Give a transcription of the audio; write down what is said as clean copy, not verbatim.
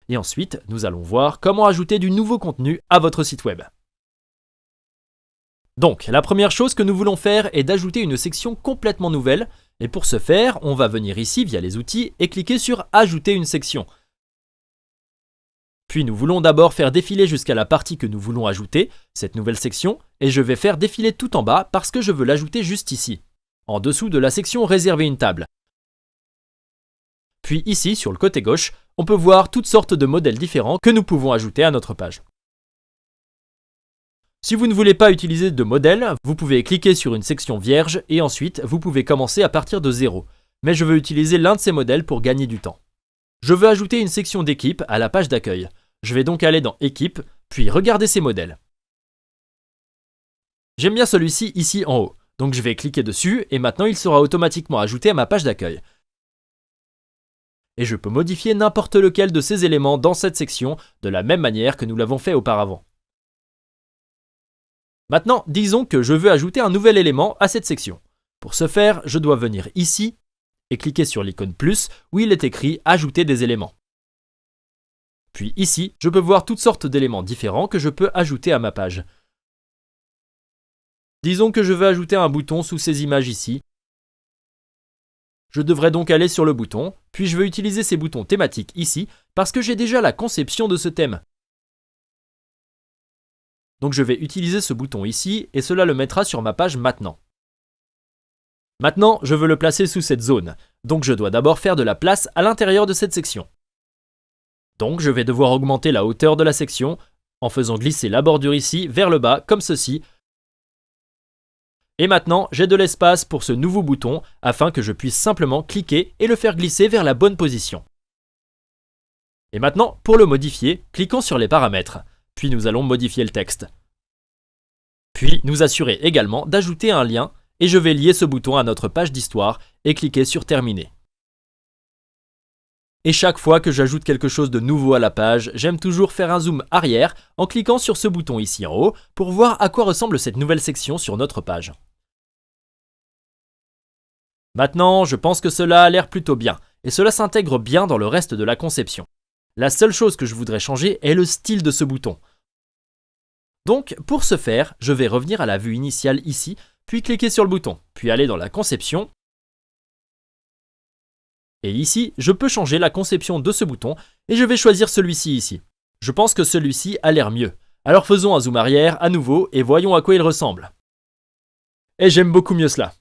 Et ensuite, nous allons voir comment ajouter du nouveau contenu à votre site web. Donc, la première chose que nous voulons faire est d'ajouter une section complètement nouvelle. Et pour ce faire, on va venir ici via les outils et cliquer sur « Ajouter une section ». Puis nous voulons d'abord faire défiler jusqu'à la partie que nous voulons ajouter, cette nouvelle section, et je vais faire défiler tout en bas parce que je veux l'ajouter juste ici, en dessous de la section « Réserver une table ». Puis ici, sur le côté gauche, on peut voir toutes sortes de modèles différents que nous pouvons ajouter à notre page. Si vous ne voulez pas utiliser de modèle, vous pouvez cliquer sur une section vierge et ensuite vous pouvez commencer à partir de 0. Mais je veux utiliser l'un de ces modèles pour gagner du temps. Je veux ajouter une section d'équipe à la page d'accueil. Je vais donc aller dans Équipe, puis regarder ces modèles. J'aime bien celui-ci ici en haut, donc je vais cliquer dessus et maintenant il sera automatiquement ajouté à ma page d'accueil. Et je peux modifier n'importe lequel de ces éléments dans cette section de la même manière que nous l'avons fait auparavant. Maintenant, disons que je veux ajouter un nouvel élément à cette section. Pour ce faire, je dois venir ici et cliquer sur l'icône plus où il est écrit « Ajouter des éléments ». Puis ici, je peux voir toutes sortes d'éléments différents que je peux ajouter à ma page. Disons que je veux ajouter un bouton sous ces images ici. Je devrais donc aller sur le bouton, puis je veux utiliser ces boutons thématiques ici parce que j'ai déjà la conception de ce thème. Donc je vais utiliser ce bouton ici et cela le mettra sur ma page maintenant. Maintenant, je veux le placer sous cette zone, donc je dois d'abord faire de la place à l'intérieur de cette section. Donc je vais devoir augmenter la hauteur de la section en faisant glisser la bordure ici vers le bas comme ceci. Et maintenant, j'ai de l'espace pour ce nouveau bouton afin que je puisse simplement cliquer et le faire glisser vers la bonne position. Et maintenant, pour le modifier, cliquons sur les paramètres. Puis nous allons modifier le texte. Puis nous assurer également d'ajouter un lien et je vais lier ce bouton à notre page d'histoire et cliquer sur Terminer. Et chaque fois que j'ajoute quelque chose de nouveau à la page, j'aime toujours faire un zoom arrière en cliquant sur ce bouton ici en haut pour voir à quoi ressemble cette nouvelle section sur notre page. Maintenant, je pense que cela a l'air plutôt bien et cela s'intègre bien dans le reste de la conception. La seule chose que je voudrais changer est le style de ce bouton. Donc, pour ce faire, je vais revenir à la vue initiale ici, puis cliquer sur le bouton, puis aller dans la conception. Et ici, je peux changer la conception de ce bouton et je vais choisir celui-ci ici. Je pense que celui-ci a l'air mieux. Alors faisons un zoom arrière à nouveau et voyons à quoi il ressemble. Et j'aime beaucoup mieux cela.